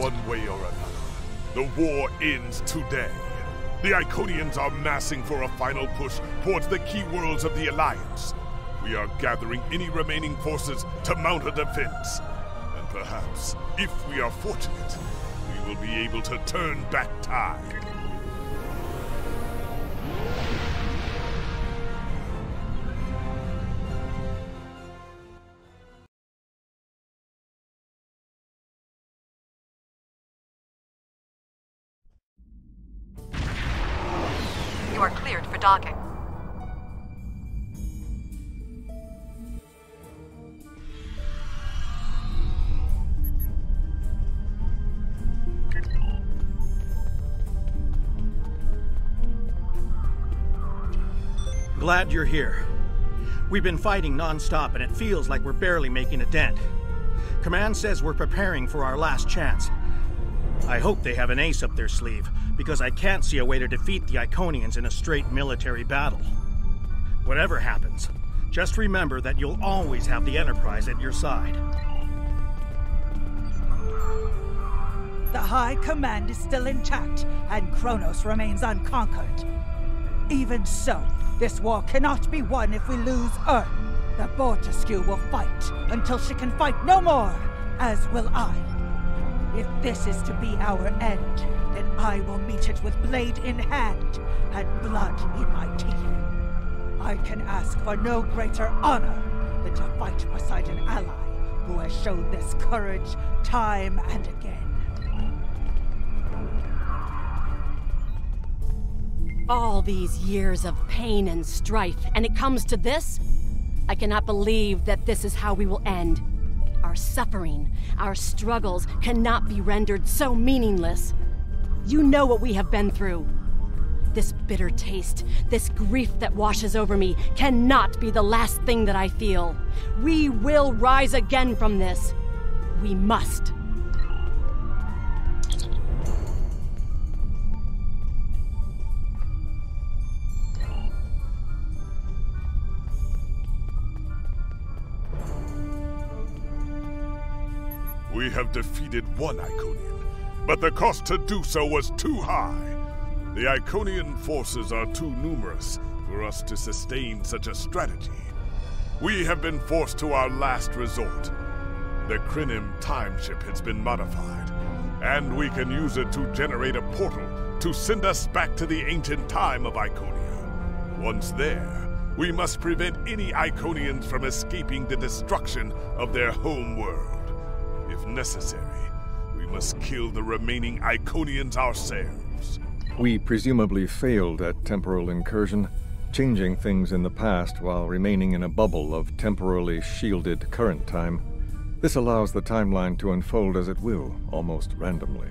One way or another, the war ends today. The Iconians are massing for a final push towards the key worlds of the Alliance. We are gathering any remaining forces to mount a defense. And perhaps, if we are fortunate, we will be able to turn back time. You are cleared for docking. Glad you're here. We've been fighting non-stop and it feels like we're barely making a dent. Command says we're preparing for our last chance. I hope they have an ace up their sleeve, because I can't see a way to defeat the Iconians in a straight military battle. Whatever happens, just remember that you'll always have the Enterprise at your side. The High Command is still intact, and Kronos remains unconquered. Even so, this war cannot be won if we lose Earth. The Bortesque will fight until she can fight no more, as will I. If this is to be our end, then I will meet it with blade in hand and blood in my teeth. I can ask for no greater honor than to fight beside an ally who has shown this courage time and again. All these years of pain and strife, and it comes to this? I cannot believe that this is how we will end. Our suffering, our struggles cannot be rendered so meaningless. You know what we have been through. This bitter taste, this grief that washes over me, cannot be the last thing that I feel. We will rise again from this. We must. We have defeated one Iconian, but the cost to do so was too high. The Iconian forces are too numerous for us to sustain such a strategy. We have been forced to our last resort. The Klingon time ship has been modified, and we can use it to generate a portal to send us back to the ancient time of Iconia. Once there, we must prevent any Iconians from escaping the destruction of their home world. If necessary, we must kill the remaining Iconians ourselves. We presumably failed at temporal incursion, changing things in the past while remaining in a bubble of temporally shielded current time. This allows the timeline to unfold as it will, almost randomly.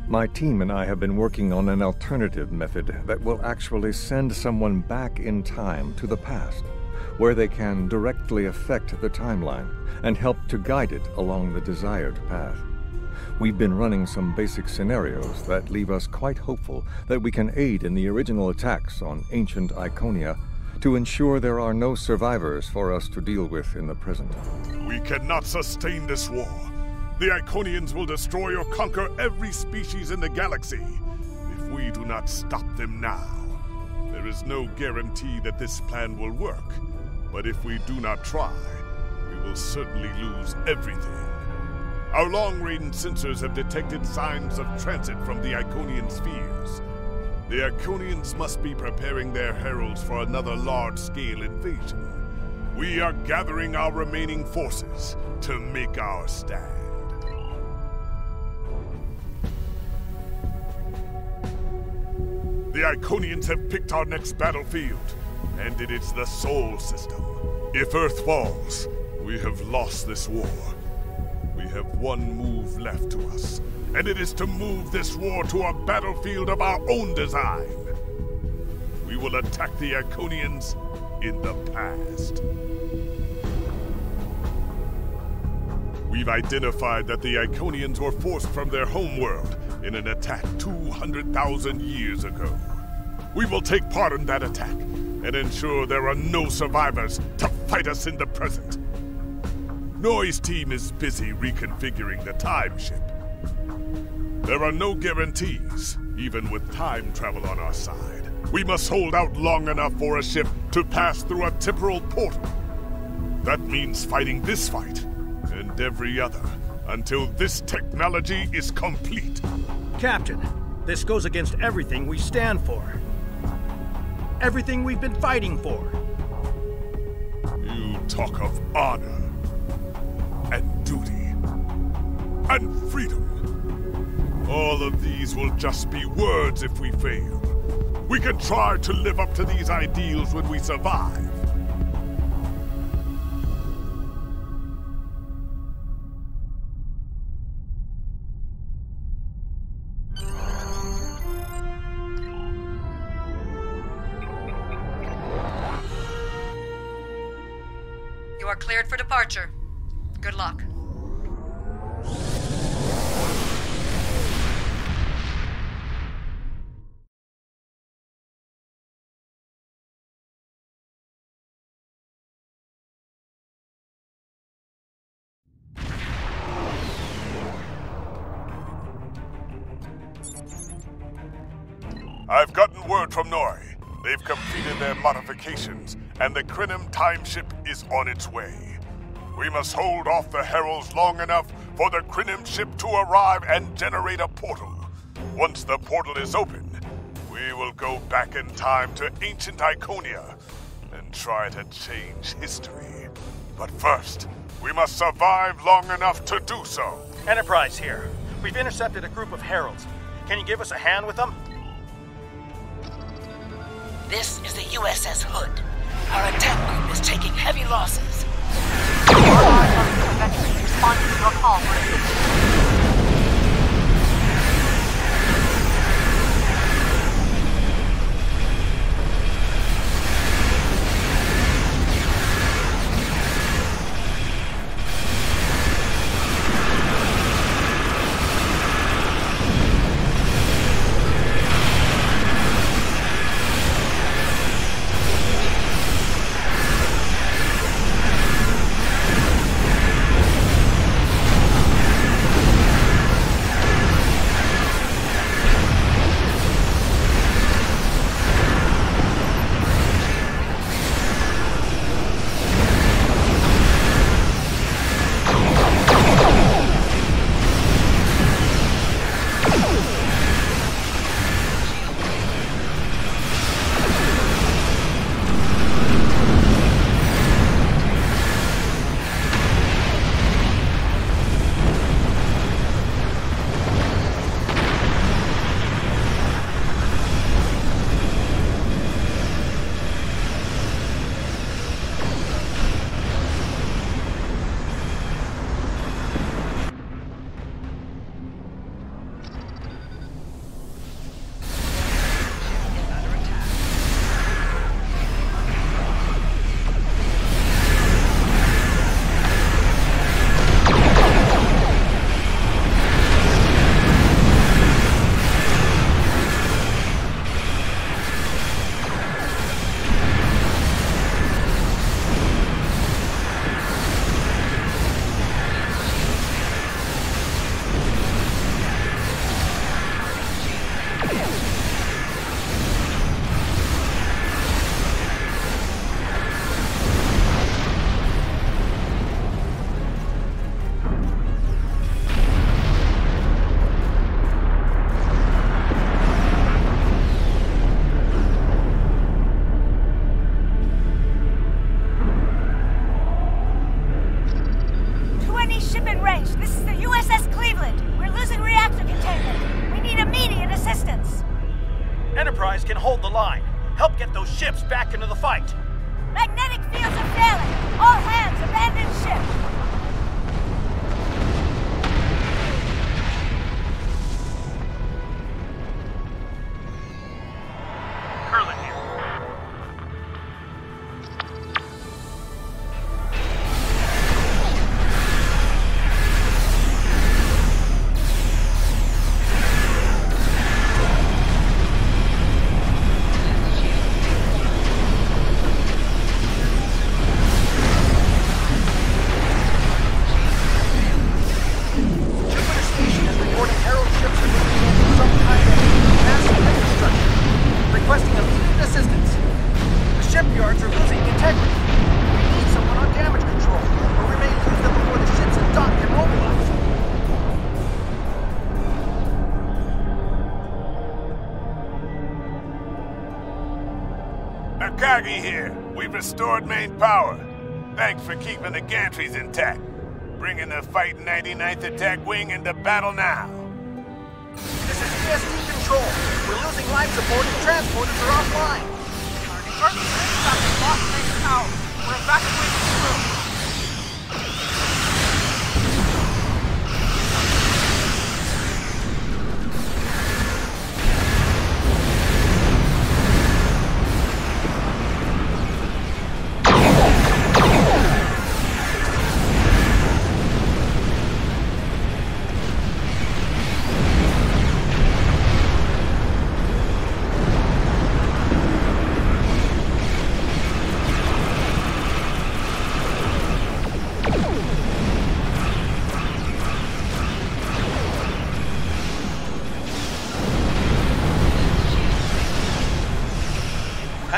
My team and I have been working on an alternative method that will actually send someone back in time to the past, where they can directly affect the timeline and help to guide it along the desired path. We've been running some basic scenarios that leave us quite hopeful that we can aid in the original attacks on ancient Iconia to ensure there are no survivors for us to deal with in the present. We cannot sustain this war. The Iconians will destroy or conquer every species in the galaxy if we do not stop them now. There is no guarantee that this plan will work, but if we do not try, we will certainly lose everything. Our long-range sensors have detected signs of transit from the Iconian spheres. The Iconians must be preparing their heralds for another large-scale invasion. We are gathering our remaining forces to make our stand. The Iconians have picked our next battlefield, and it is the Sol system. If Earth falls, we have lost this war. We have one move left to us, and it is to move this war to a battlefield of our own design. We will attack the Iconians in the past. We've identified that the Iconians were forced from their homeworld in an attack 200,000 years ago. We will take part in that attack and ensure there are no survivors to fight us in the present. Noy's team is busy reconfiguring the time ship. There are no guarantees, even with time travel on our side. We must hold out long enough for a ship to pass through a temporal portal. That means fighting this fight, and every other, until this technology is complete. Captain, this goes against everything we stand for. Everything we've been fighting for. You talk of honor, and duty, and freedom. All of these will just be words if we fail. We can try to live up to these ideals when we survive. You are cleared for departure. Good luck. I've gotten word from Nori. They've completed their modifications, and the Klingon time ship is on its way. We must hold off the Heralds long enough for the Klingon ship to arrive and generate a portal. Once the portal is open, we will go back in time to ancient Iconia and try to change history. But first, we must survive long enough to do so. Enterprise here. We've intercepted a group of Heralds. Can you give us a hand with them? This is the USS Hood. Our attack group is taking heavy losses. Responding to your call for assistance. integrity. We need someone on damage control, or we may lose them before the ships and dock can mobilize. Akagi here. We've restored main power. Thanks for keeping the gantries intact. Bringing the Fighting 99th Attack Wing into battle now. This is ESD control. We're losing life support and transporters are offline. Our Earth lost main power. We're evacuating through.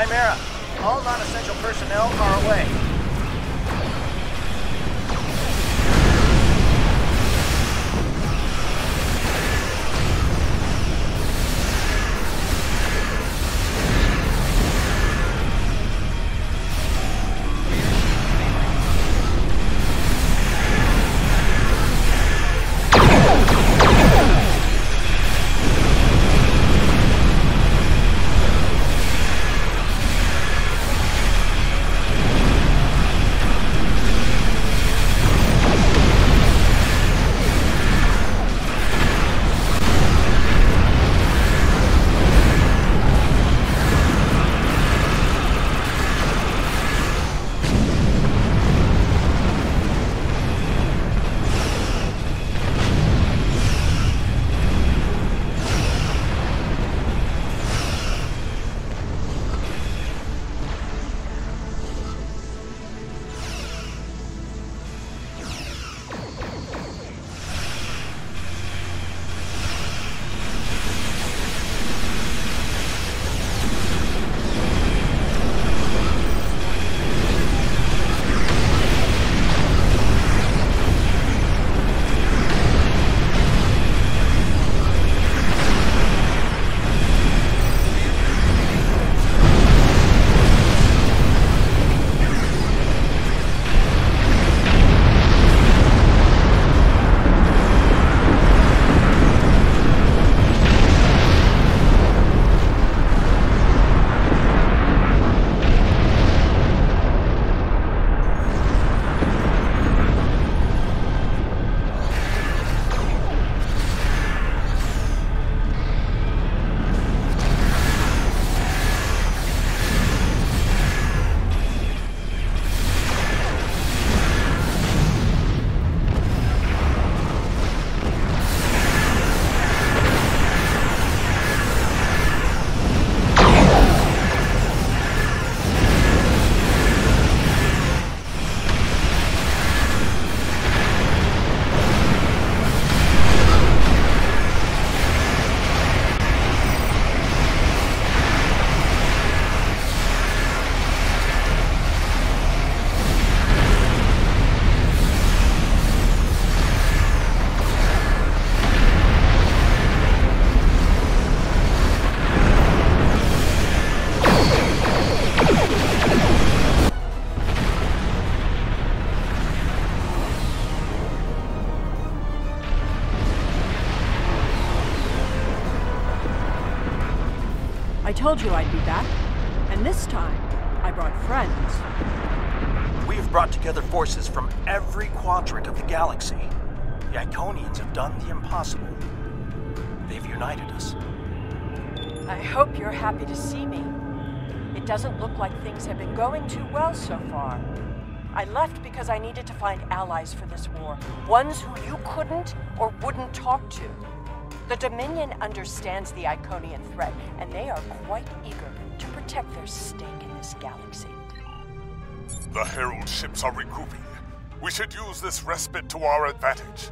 Chimera, all non-essential personnel are away. I told you I'd be back, and this time, I brought friends. We've brought together forces from every quadrant of the galaxy. The Iconians have done the impossible. They've united us. I hope you're happy to see me. It doesn't look like things have been going too well so far. I left because I needed to find allies for this war, ones who you couldn't or wouldn't talk to. The Dominion understands the Iconian threat, and they are quite eager to protect their stake in this galaxy. The Herald ships are regrouping. We should use this respite to our advantage.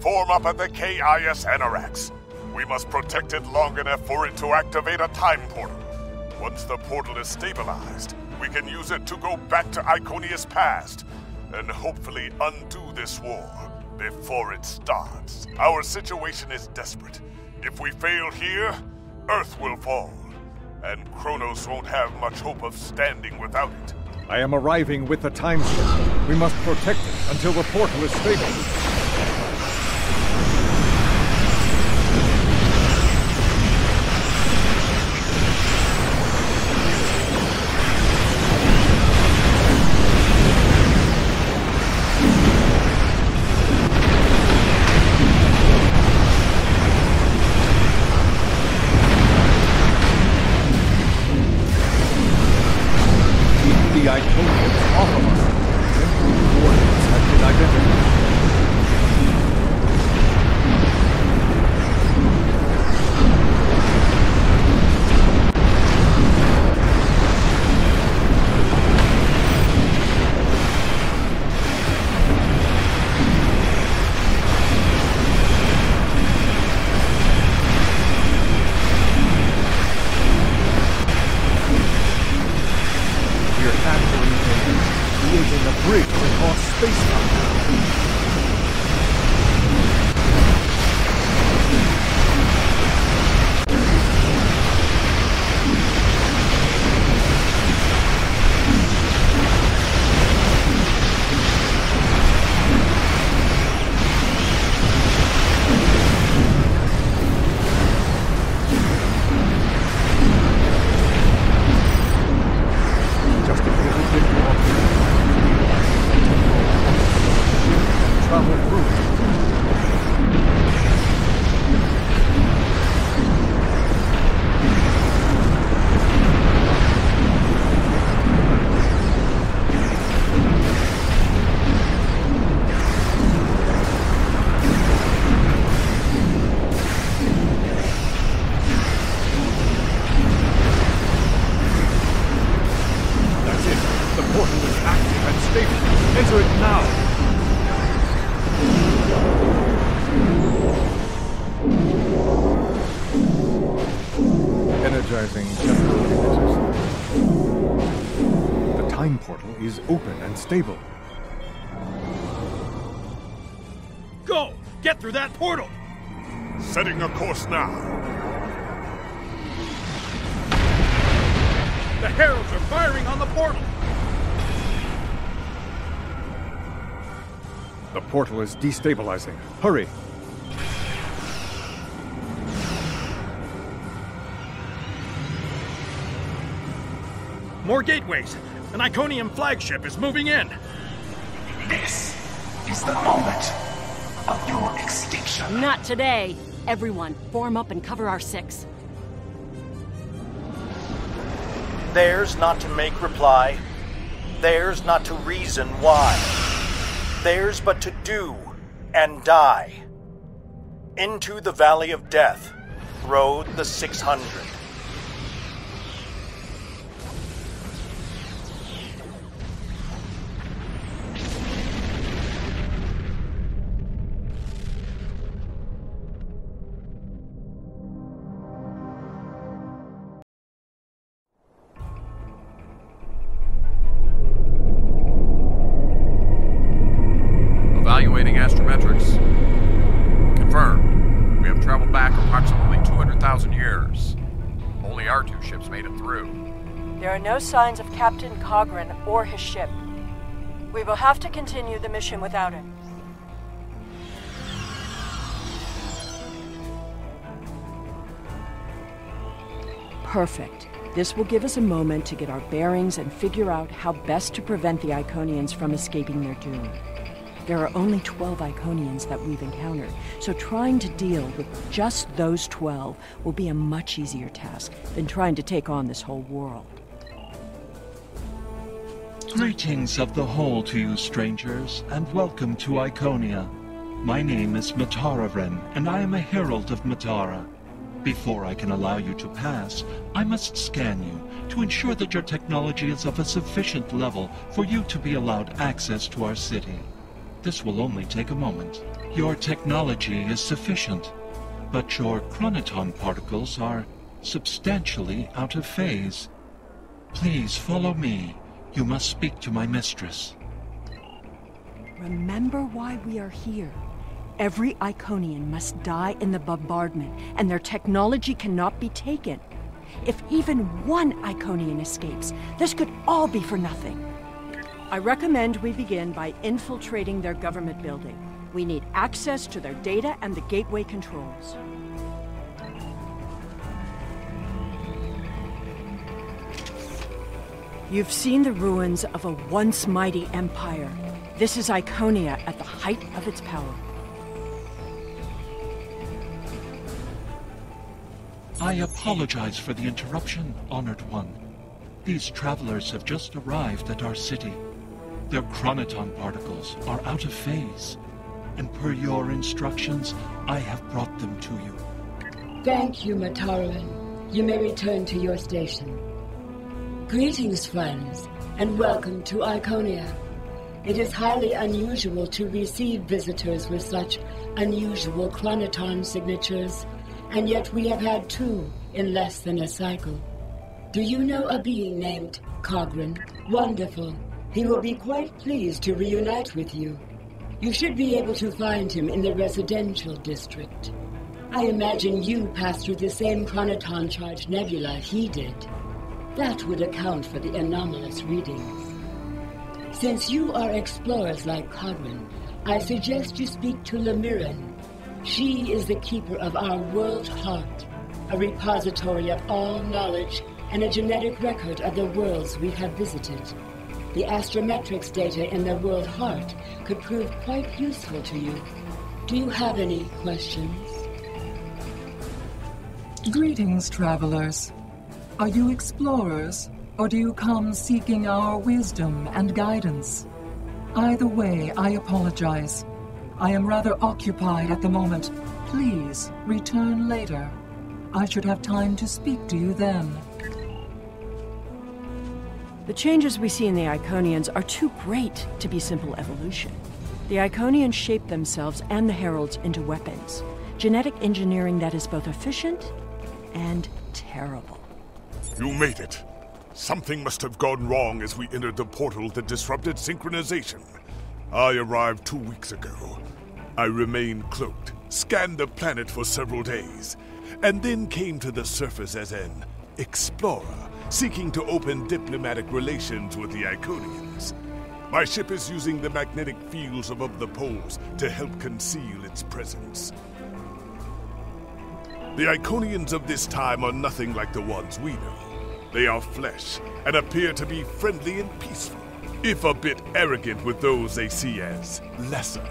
Form up at the KIS Anarax. We must protect it long enough for it to activate a time portal. Once the portal is stabilized, We can use it to go back to Iconia's past, and hopefully undo this war before it starts. Our situation is desperate. If we fail here, Earth will fall, and Kronos won't have much hope of standing without it. I am arriving with the time ship. We must protect it until the portal is stable. The Iconians off of us. Temporal coordinates have been identified. Creating a bridge across space-time. Just a little bit more. Travel through. That's it. The portal is active and stable. Enter it now. Energizing temporal images. The time portal is open and stable. Go! Get through that portal! Setting a course now. The heralds are firing on the portal! The portal is destabilizing. Hurry! More gateways! An Iconian flagship is moving in! This is the moment of your extinction. Not today. Everyone, form up and cover our six. Theirs not to make reply. Theirs not to reason why. Theirs but to do and die. Into the Valley of Death rode the 600. Evaluating astrometrics. Confirmed. We have traveled back approximately 200,000 years. Only our two ships made it through. There are no signs of Captain Cogran or his ship. We will have to continue the mission without him. Perfect. This will give us a moment to get our bearings and figure out how best to prevent the Iconians from escaping their doom. There are only 12 Iconians that we've encountered, so trying to deal with just those 12 will be a much easier task than trying to take on this whole world. Greetings of the whole to you, strangers, and welcome to Iconia. My name is Matara, and I am a herald of Matara. Before I can allow you to pass, I must scan you to ensure that your technology is of a sufficient level for you to be allowed access to our city. This will only take a moment. Your technology is sufficient, but your chronoton particles are substantially out of phase. Please follow me. You must speak to my mistress. Remember why we are here. Every Iconian must die in the bombardment, and their technology cannot be taken. If even one Iconian escapes, this could all be for nothing. I recommend we begin by infiltrating their government building. We need access to their data and the gateway controls. You've seen the ruins of a once mighty empire. This is Iconia at the height of its power. I apologize for the interruption, Honored One. These travelers have just arrived at our city. Their chronoton particles are out of phase, and per your instructions, I have brought them to you. Thank you, Mataran. You may return to your station. Greetings, friends, and welcome to Iconia. It is highly unusual to receive visitors with such unusual chronoton signatures, and yet we have had 2 in less than a cycle. Do you know a being named Cogran? Wonderful. He will be quite pleased to reunite with you. You should be able to find him in the residential district. I imagine you passed through the same chronoton-charged nebula he did. That would account for the anomalous readings. Since you are explorers like Cogran, I suggest you speak to Lemiran. She is the keeper of our world heart, a repository of all knowledge and a genetic record of the worlds we have visited. The astrometrics data in the world heart could prove quite useful to you. Do you have any questions? Greetings, travelers. Are you explorers, or do you come seeking our wisdom and guidance? Either way, I apologize. I am rather occupied at the moment. Please return later. I should have time to speak to you then. The changes we see in the Iconians are too great to be simple evolution. The Iconians shape themselves and the Heralds into weapons. Genetic engineering that is both efficient and terrible. You made it. Something must have gone wrong as we entered the portal that disrupted synchronization. I arrived 2 weeks ago. I remained cloaked, scanned the planet for several days, and then came to the surface as an explorer, seeking to open diplomatic relations with the Iconians. My ship is using the magnetic fields above the poles to help conceal its presence. The Iconians of this time are nothing like the ones we know. They are flesh and appear to be friendly and peaceful, if a bit arrogant with those they see as lesser.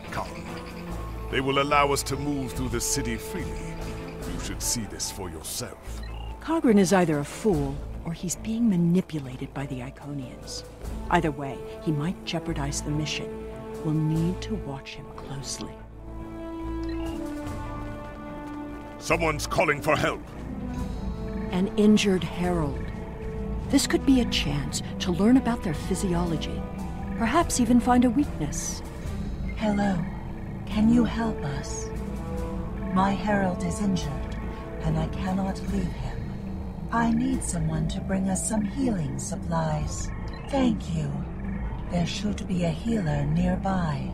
Come. They will allow us to move through the city freely. You should see this for yourself. Cogran is either a fool, or he's being manipulated by the Iconians. Either way, he might jeopardize the mission. We'll need to watch him closely. Someone's calling for help. An injured herald. This could be a chance to learn about their physiology. Perhaps even find a weakness. Hello. Can you help us? My herald is injured, and I cannot leave him. I need someone to bring us some healing supplies. Thank you. There should be a healer nearby.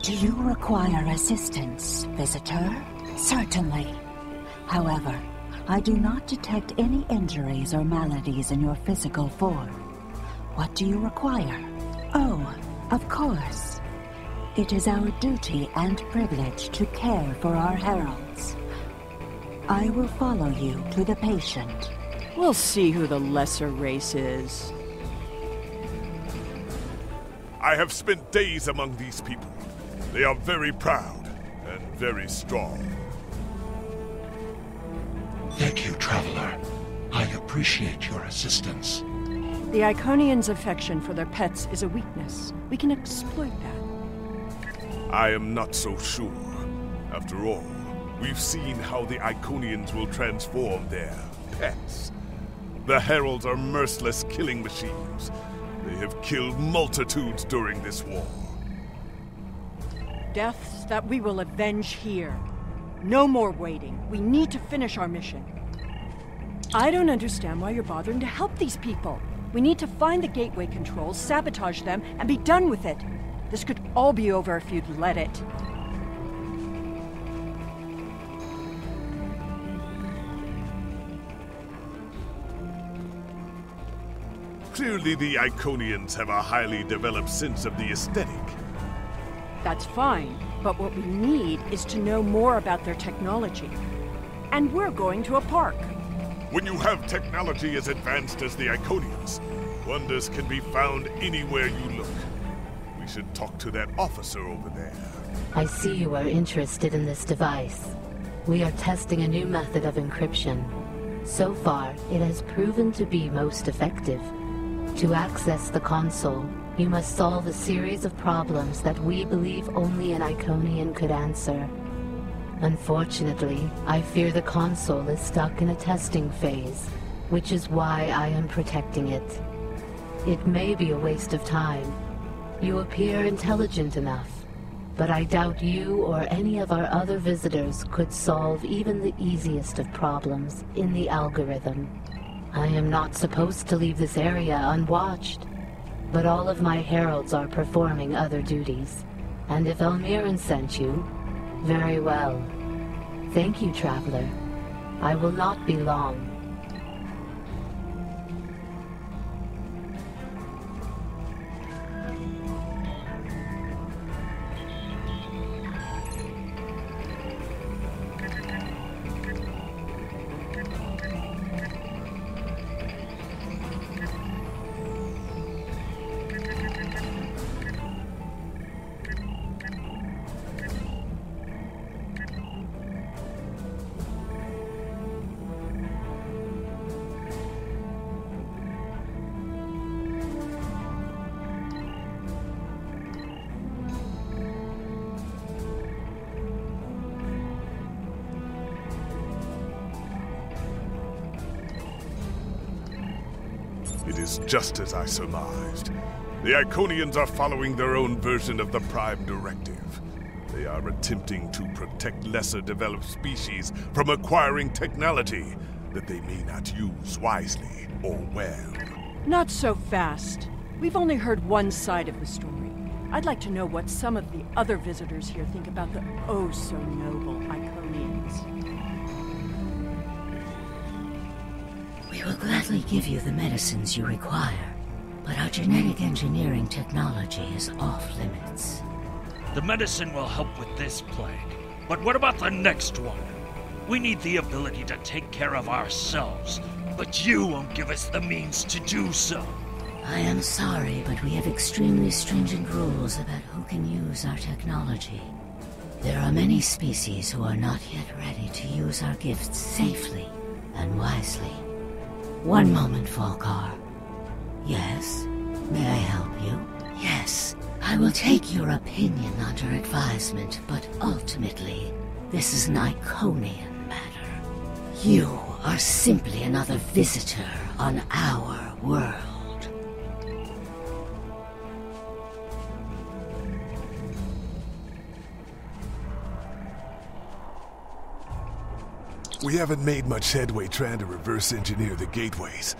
Do you require assistance, visitor? Certainly. However, I do not detect any injuries or maladies in your physical form. What do you require? Oh, of course. It is our duty and privilege to care for our heralds. I will follow you to the patient. We'll see who the lesser race is. I have spent days among these people. They are very proud and very strong. Thank you, traveler. I appreciate your assistance. The Iconians' affection for their pets is a weakness. We can exploit that. I am not so sure. After all, we've seen how the Iconians will transform their pets. The Heralds are merciless killing machines. They have killed multitudes during this war. Deaths that we will avenge here. No more waiting. We need to finish our mission. I don't understand why you're bothering to help these people. We need to find the gateway controls, sabotage them, and be done with it. This could all be over if you'd let it. Clearly the Iconians have a highly developed sense of the aesthetic. That's fine, but what we need is to know more about their technology. And we're going to a park. When you have technology as advanced as the Iconians, wonders can be found anywhere you look. We should talk to that officer over there. I see you are interested in this device. We are testing a new method of encryption. So far, it has proven to be most effective. To access the console, you must solve a series of problems that we believe only an Iconian could answer. Unfortunately, I fear the console is stuck in a testing phase, which is why I am protecting it. It may be a waste of time. You appear intelligent enough, but I doubt you or any of our other visitors could solve even the easiest of problems in the algorithm. I am not supposed to leave this area unwatched, but all of my heralds are performing other duties. And if Elmiran sent you, very well. Thank you, Traveler. I will not be long. It is just as I surmised. The Iconians are following their own version of the Prime Directive. They are attempting to protect lesser developed species from acquiring technology that they may not use wisely or well. Not so fast. We've only heard one side of the story. I'd like to know what some of the other visitors here think about the oh-so-noble Iconians. We will gladly give you the medicines you require, but our genetic engineering technology is off limits. The medicine will help with this plague, but what about the next one? We need the ability to take care of ourselves, but you won't give us the means to do so. I am sorry, but we have extremely stringent rules about who can use our technology. There are many species who are not yet ready to use our gifts safely and wisely. One moment, Falkar. Yes? May I help you? Yes. I will take your opinion under advisement, but ultimately, this is an Iconian matter. You are simply another visitor on our world. We haven't made much headway trying to reverse engineer the gateways,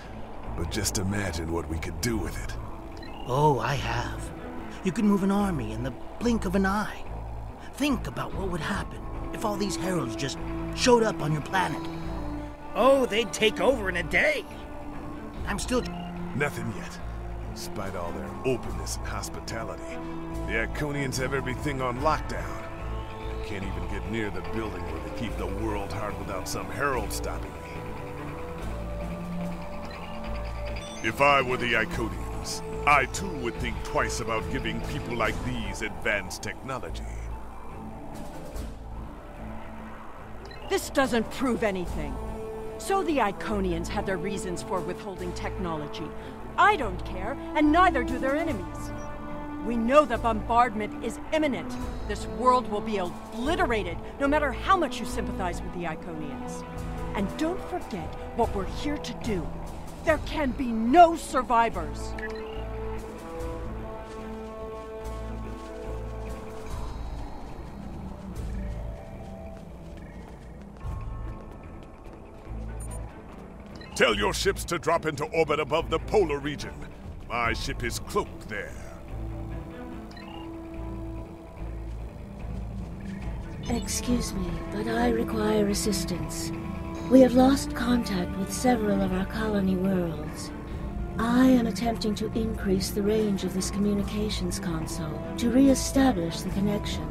but just imagine what we could do with it. Oh, I have. You could move an army in the blink of an eye. Think about what would happen if all these heralds just showed up on your planet. Oh, they'd take over in a day. I'm still... Nothing yet. Despite all their openness and hospitality, the Iconians have everything on lockdown. I can't even get near the building where they keep the world hard without some herald stopping me. If I were the Iconians, I too would think twice about giving people like these advanced technology. This doesn't prove anything. So the Iconians had their reasons for withholding technology. I don't care, and neither do their enemies. We know the bombardment is imminent. This world will be obliterated, no matter how much you sympathize with the Iconians. And don't forget what we're here to do. There can be no survivors. Tell your ships to drop into orbit above the polar region. My ship is cloaked there. Excuse me, but I require assistance. We have lost contact with several of our colony worlds. I am attempting to increase the range of this communications console to re-establish the connection.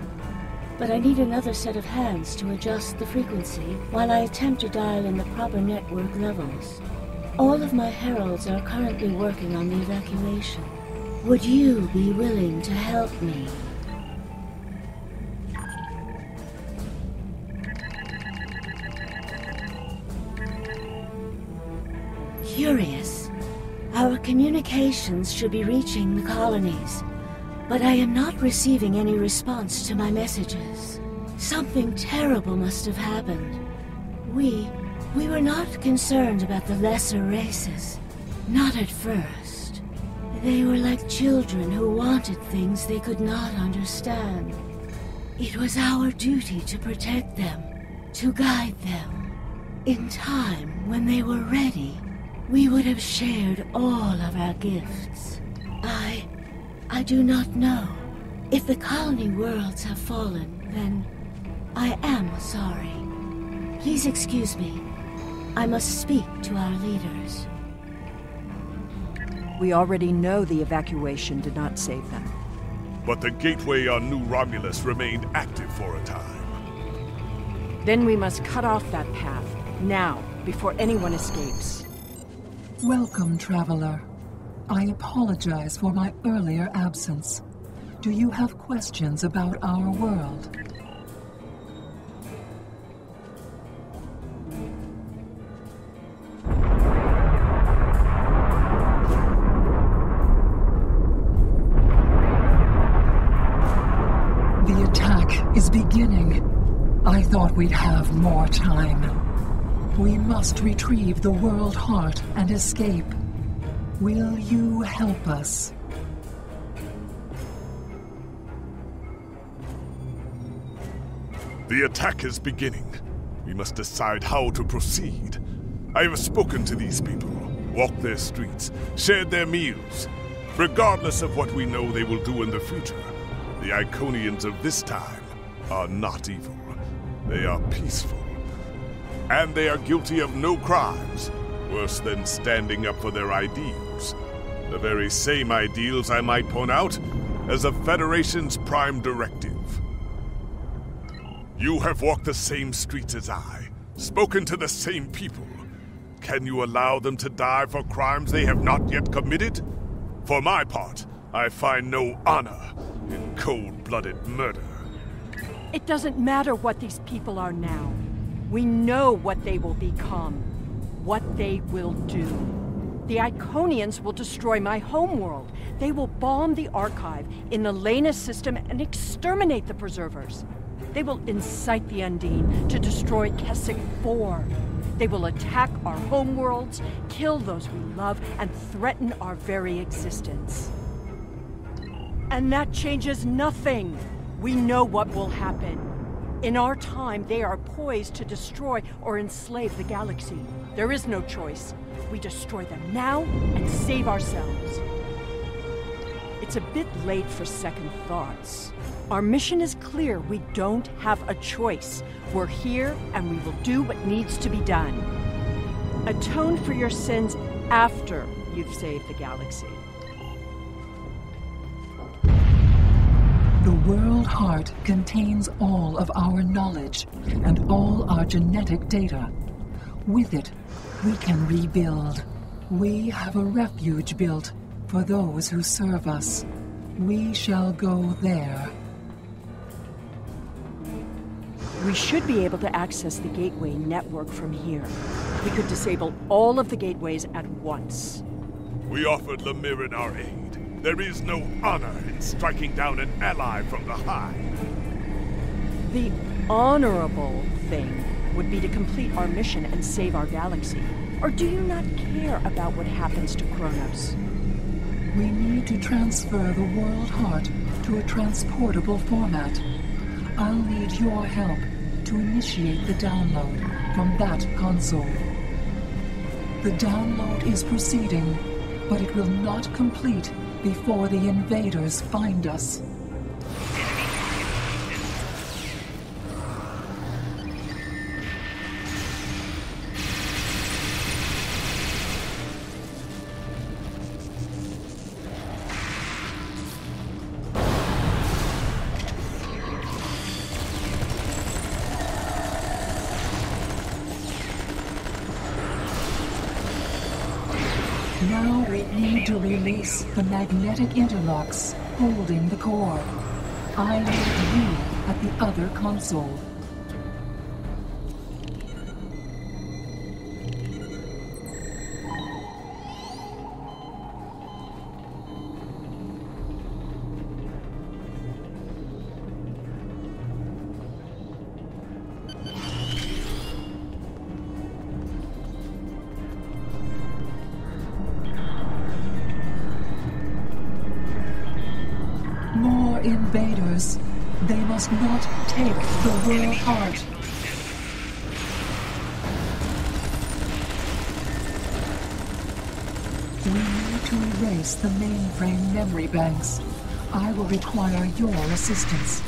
But I need another set of hands to adjust the frequency while I attempt to dial in the proper network levels. All of my heralds are currently working on the evacuation. Would you be willing to help me? Curious. Our communications should be reaching the colonies, but I am not receiving any response to my messages. Something terrible must have happened. We were not concerned about the lesser races. Not at first. They were like children who wanted things they could not understand. It was our duty to protect them, to guide them. In time, when they were ready, we would have shared all of our gifts. I do not know. If the colony worlds have fallen, then I am sorry. Please excuse me. I must speak to our leaders. We already know the evacuation did not save them. But the gateway on New Romulus remained active for a time. Then we must cut off that path, now, before anyone escapes. Welcome, traveler. I apologize for my earlier absence. Do you have questions about our world? The attack is beginning. I thought we'd have more time. We must retrieve the world heart and escape. Will you help us? The attack is beginning. We must decide how to proceed. I have spoken to these people, walked their streets, shared their meals. Regardless of what we know they will do in the future, the Iconians of this time are not evil. They are peaceful. And they are guilty of no crimes, worse than standing up for their ideals. The very same ideals, I might point out, as the Federation's prime directive. You have walked the same streets as I, spoken to the same people. Can you allow them to die for crimes they have not yet committed? For my part, I find no honor in cold-blooded murder. It doesn't matter what these people are now. We know what they will become, what they will do. The Iconians will destroy my homeworld. They will bomb the archive in the Lena system and exterminate the Preservers. They will incite the Undine to destroy Keswick 4. They will attack our homeworlds, kill those we love, and threaten our very existence. And that changes nothing. We know what will happen. In our time, they are poised to destroy or enslave the galaxy. There is no choice. We destroy them now and save ourselves. It's a bit late for second thoughts. Our mission is clear. We don't have a choice. We're here, and we will do what needs to be done. Atone for your sins after you've saved the galaxy. The World Heart contains all of our knowledge and all our genetic data. With it, we can rebuild. We have a refuge built for those who serve us. We shall go there. We should be able to access the gateway network from here. We could disable all of the gateways at once. We offered Lemirin our aid. There is no honor in striking down an ally from the Hive. The honorable thing would be to complete our mission and save our galaxy. Or do you not care about what happens to Kronos? We need to transfer the World Heart to a transportable format. I'll need your help to initiate the download from that console. The download is proceeding, but it will not complete before the invaders find us. Now we need to release the magnetic interlocks holding the core. I need you at the other console. Invaders. They must not take the world heart. We need to erase the mainframe memory banks. I will require your assistance.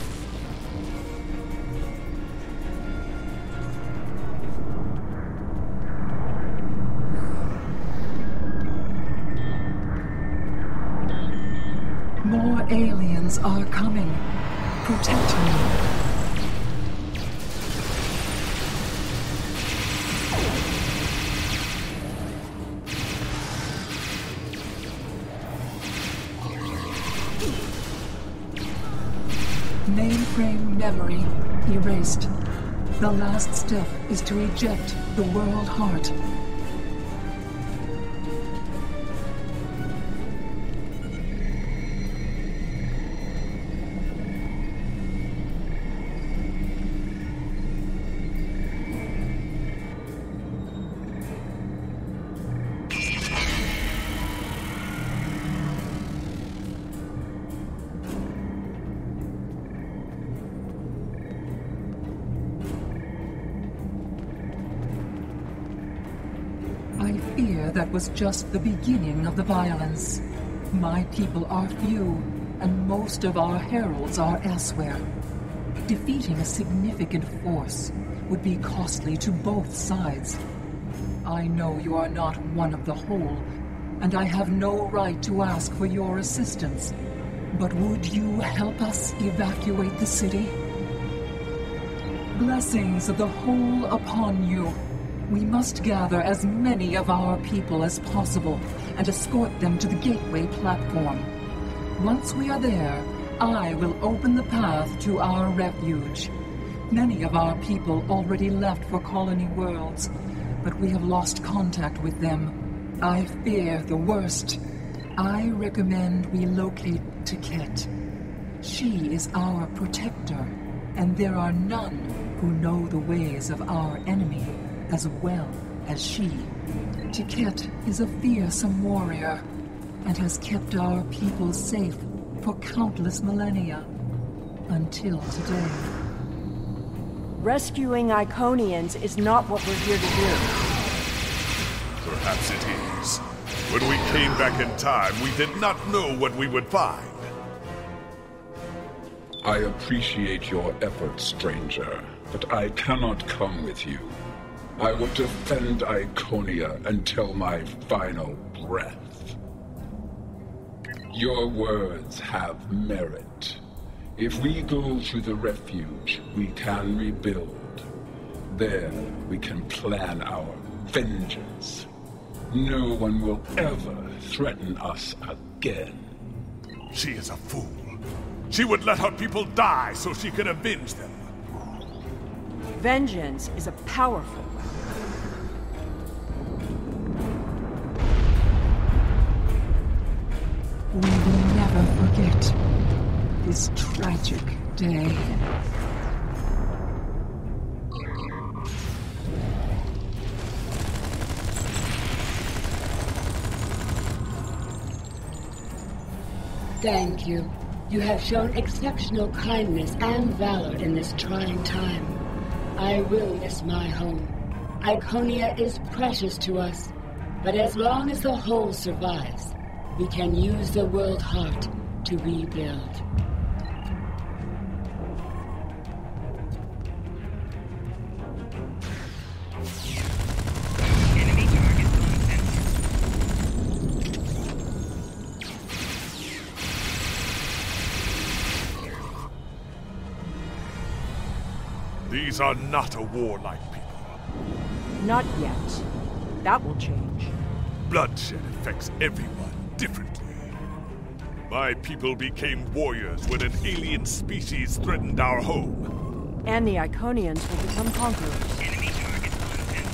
More aliens are coming. Protect me. Mainframe memory erased. The last step is to eject the world heart. That was just the beginning of the violence. My people are few, and most of our heralds are elsewhere. Defeating a significant force would be costly to both sides. I know you are not one of the whole, and I have no right to ask for your assistance. But would you help us evacuate the city? Blessings of the whole upon you. We must gather as many of our people as possible and escort them to the gateway platform. Once we are there, I will open the path to our refuge. Many of our people already left for Colony Worlds, but we have lost contact with them. I fear the worst. I recommend we locate Tiket. She is our protector, and there are none who know the ways of our enemy as well as she. Tiket is a fearsome warrior and has kept our people safe for countless millennia, until today. Rescuing Iconians is not what we're here to do. Perhaps it is. When we came back in time, we did not know what we would find. I appreciate your efforts, stranger, but I cannot come with you. I will defend Iconia until my final breath. Your words have merit. If we go to the refuge, we can rebuild. There, we can plan our vengeance. No one will ever threaten us again. She is a fool. She would let her people die so she could avenge them. Vengeance is a powerful weapon. We will never forget this tragic day. Thank you. You have shown exceptional kindness and valor in this trying time. I will miss my home. Iconia is precious to us. But as long as the whole survives, we can use the world heart to rebuild. These are not a warlike people. Not yet. That will change. Bloodshed affects everyone differently. My people became warriors when an alien species threatened our home. And the Iconians will become conquerors. Enemy target on center.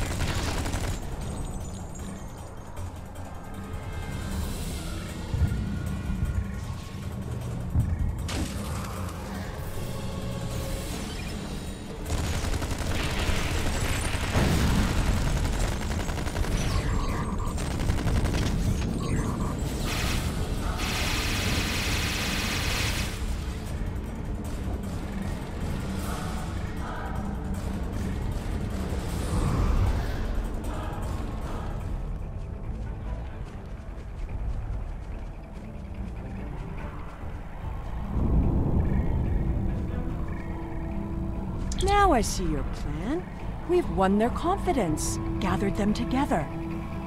Now I see your plan. We've won their confidence, gathered them together.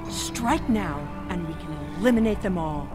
Strike now, and we can eliminate them all.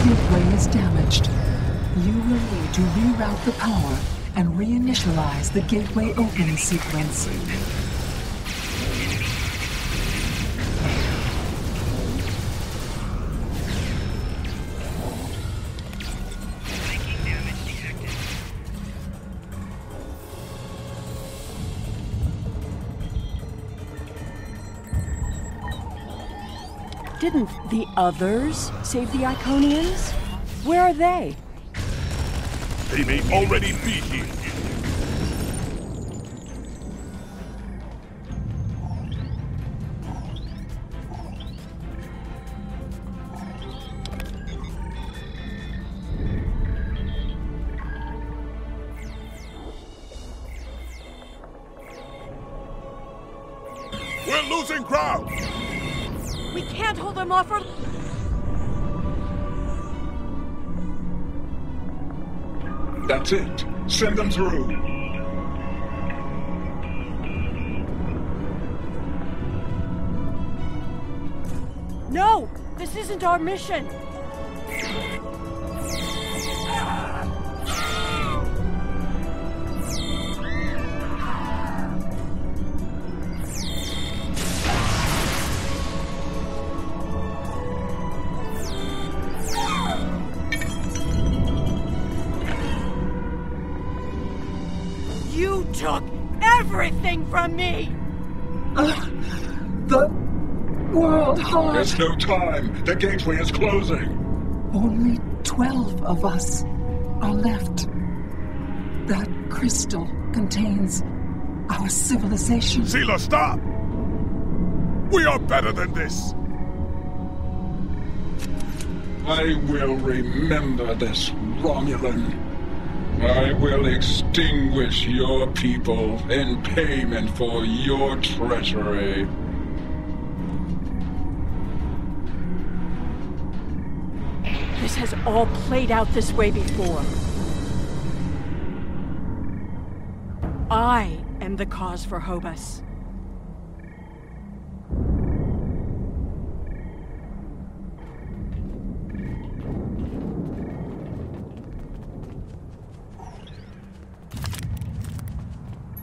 Gateway is damaged. You will need to reroute the power and reinitialize the gateway open sequence. Didn't the others save the Iconians? Where are they? They may already be here. We're losing ground! We can't hold them off for... That's it. Send them through. No! This isn't our mission! You took everything from me! The world heart. There's no time. The gateway is closing. Only 12 of us are left. That crystal contains our civilization. Seela, stop! We are better than this! I will remember this, Romulan. I will extinguish your people in payment for your treachery. This has all played out this way before. I am the cause for Hobus.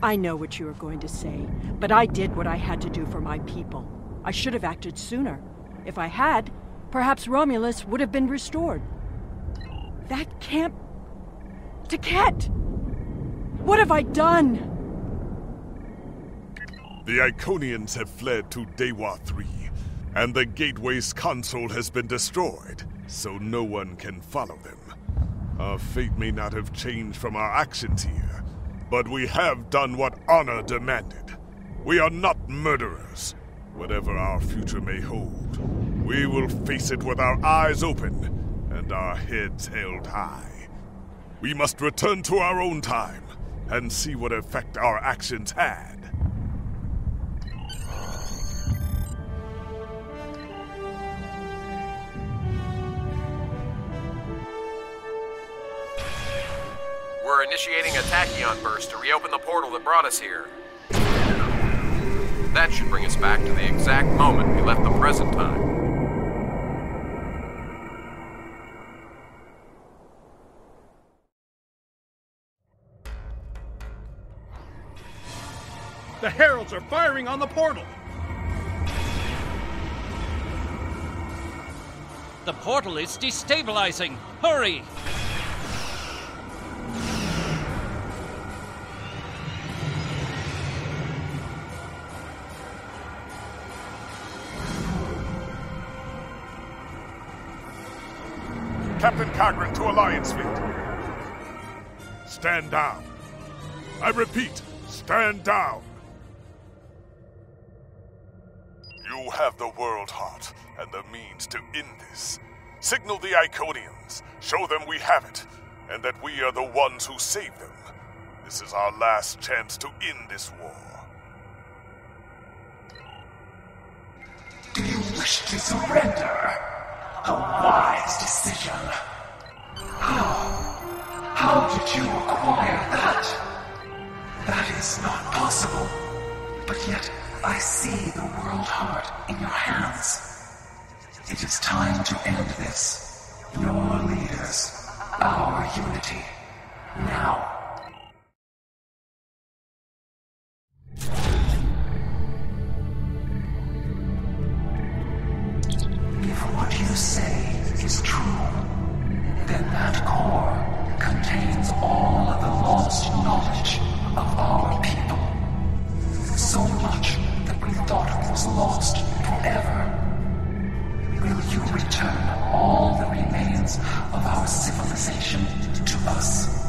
I know what you are going to say, but I did what I had to do for my people. I should have acted sooner. If I had, perhaps Romulus would have been restored. That can't... Taket! What have I done? The Iconians have fled to Dewa 3, and the Gateway's console has been destroyed, so no one can follow them. Our fate may not have changed from our actions here, but we have done what honor demanded. We are not murderers. Whatever our future may hold, we will face it with our eyes open and our heads held high. We must return to our own time and see what effect our actions had. We're initiating a tachyon burst to reopen the portal that brought us here. That should bring us back to the exact moment we left the present time. The heralds are firing on the portal! The portal is destabilizing! Hurry! Captain Cagran to Alliance Fleet. Stand down. I repeat, stand down. You have the World Heart and the means to end this. Signal the Iconians, show them we have it, and that we are the ones who save them. This is our last chance to end this war. Do you wish to surrender? A wise decision. How did you acquire that? That is not possible. But yet, I see the World Heart in your hands. It is time to end this. Your leaders, our unity. Now. If what you say is true, then that core contains all of the lost knowledge of our people. So much that we thought was lost forever. Will you return all the remains of our civilization to us?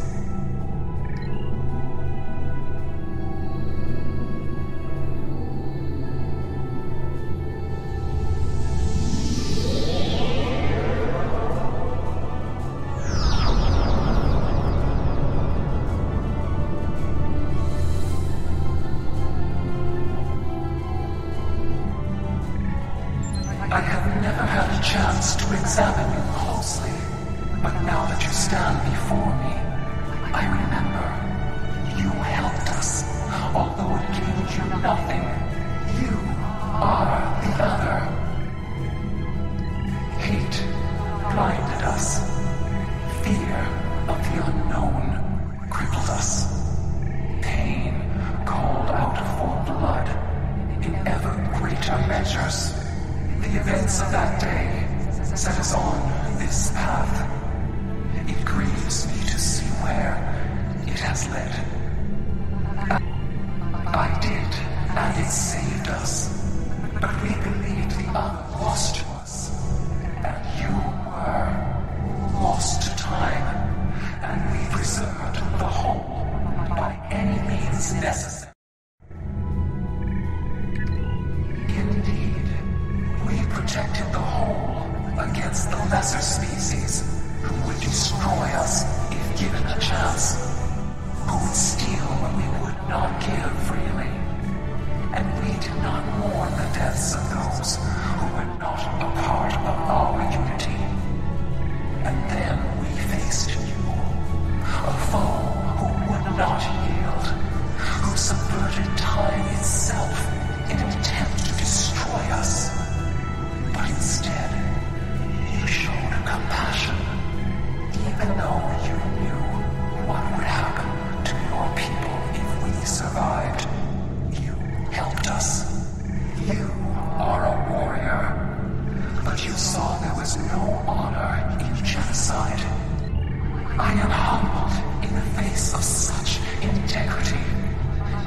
I have never had a chance to examine you closely, but now that you stand before me, I remember you helped us, although it gained you nothing. You are the other. Hate blinded us. Fear of the unknown crippled us. Pain called out for blood in ever greater measures. The events of that day set us on this path. It grieves me to see where it has led. I did, and it saved us. But we believed the other lost to us. And you were lost to time. And we preserved the whole by any means necessary. Protected the whole against the lesser species who would destroy us if given a chance, who would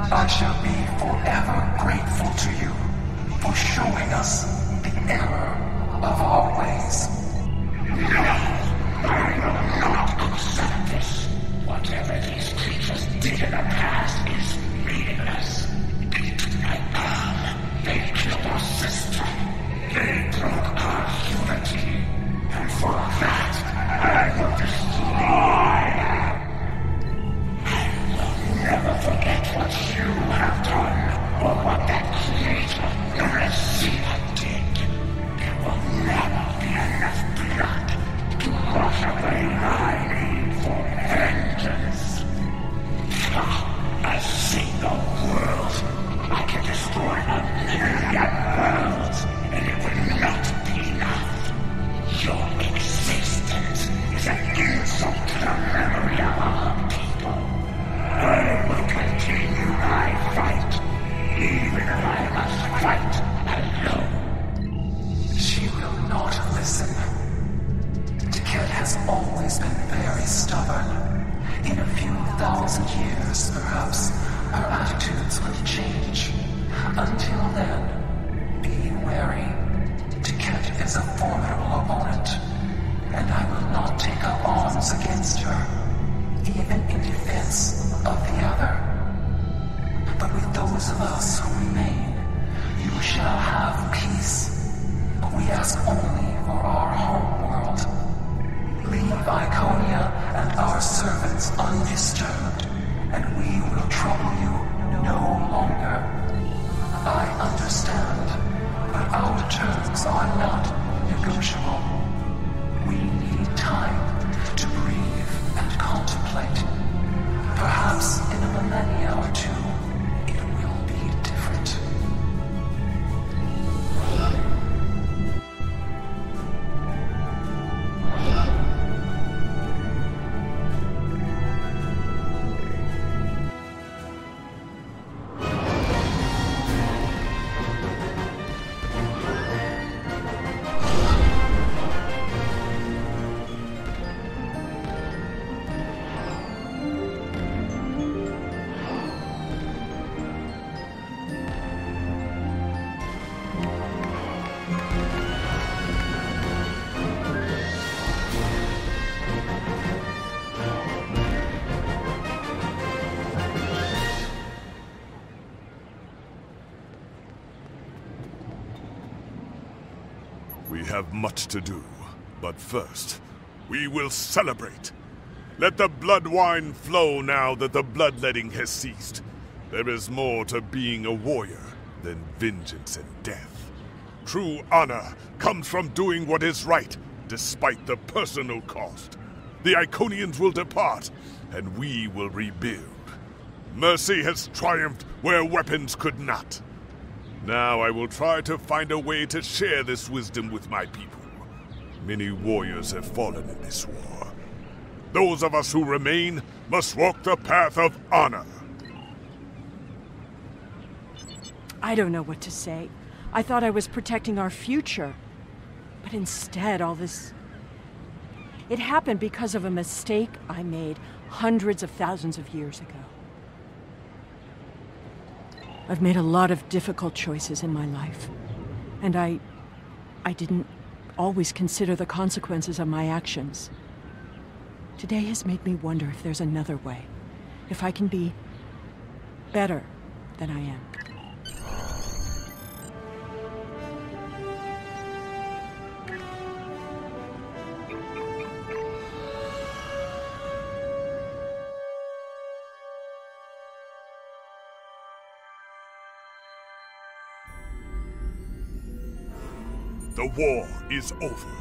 I shall be forever grateful to you for showing us the error of our ways. No, I will not accept this. Whatever these creatures did in the past is meaningless. They killed our sister. They broke our unity. And for that, I will destroy them. I will never forget what you have done, or what that creator, the Receiver, did. There will never be enough blood to wash away my need for vengeance. A single world. I can destroy 1,000,000 worlds, and it will not be enough. Your existence is an insult to the memory of our people. I will continue my fight, even if I must fight alone. She will not listen. Tiket has always been very stubborn. In a few thousand years, perhaps, her attitudes will change. Until then, be wary. Tiket is a formidable opponent, and I will not take up arms against her, even in defense of the other. But with those of us who remain, you shall have peace. We ask only for our home world. Leave Iconia and our servants undisturbed, and we will trouble you no longer. I understand, but our terms are not negotiable. We need time to breathe and contemplate. Perhaps in a millennia or two, it will be different. We have much to do, but first, we will celebrate. Let the blood wine flow now that the bloodletting has ceased. There is more to being a warrior than vengeance and death. True honor comes from doing what is right, despite the personal cost. The Iconians will depart, and we will rebuild. Mercy has triumphed where weapons could not. Now I will try to find a way to share this wisdom with my people. Many warriors have fallen in this war. Those of us who remain must walk the path of honor. I don't know what to say. I thought I was protecting our future. But instead, all this... It happened because of a mistake I made hundreds of thousands of years ago. I've made a lot of difficult choices in my life. And I didn't always consider the consequences of my actions. Today has made me wonder if there's another way. If I can be better than I am. The war is over.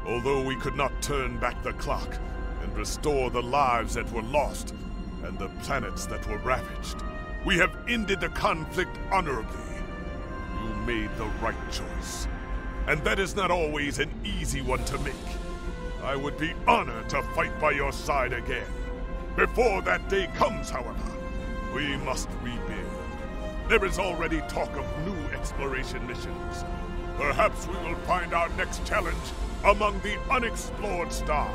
Although we could not turn back the clock and restore the lives that were lost and the planets that were ravaged, we have ended the conflict honorably. You made the right choice. And that is not always an easy one to make. I would be honored to fight by your side again. Before that day comes, however, we must rebuild. There is already talk of new exploration missions. Perhaps we will find our next challenge among the unexplored stars.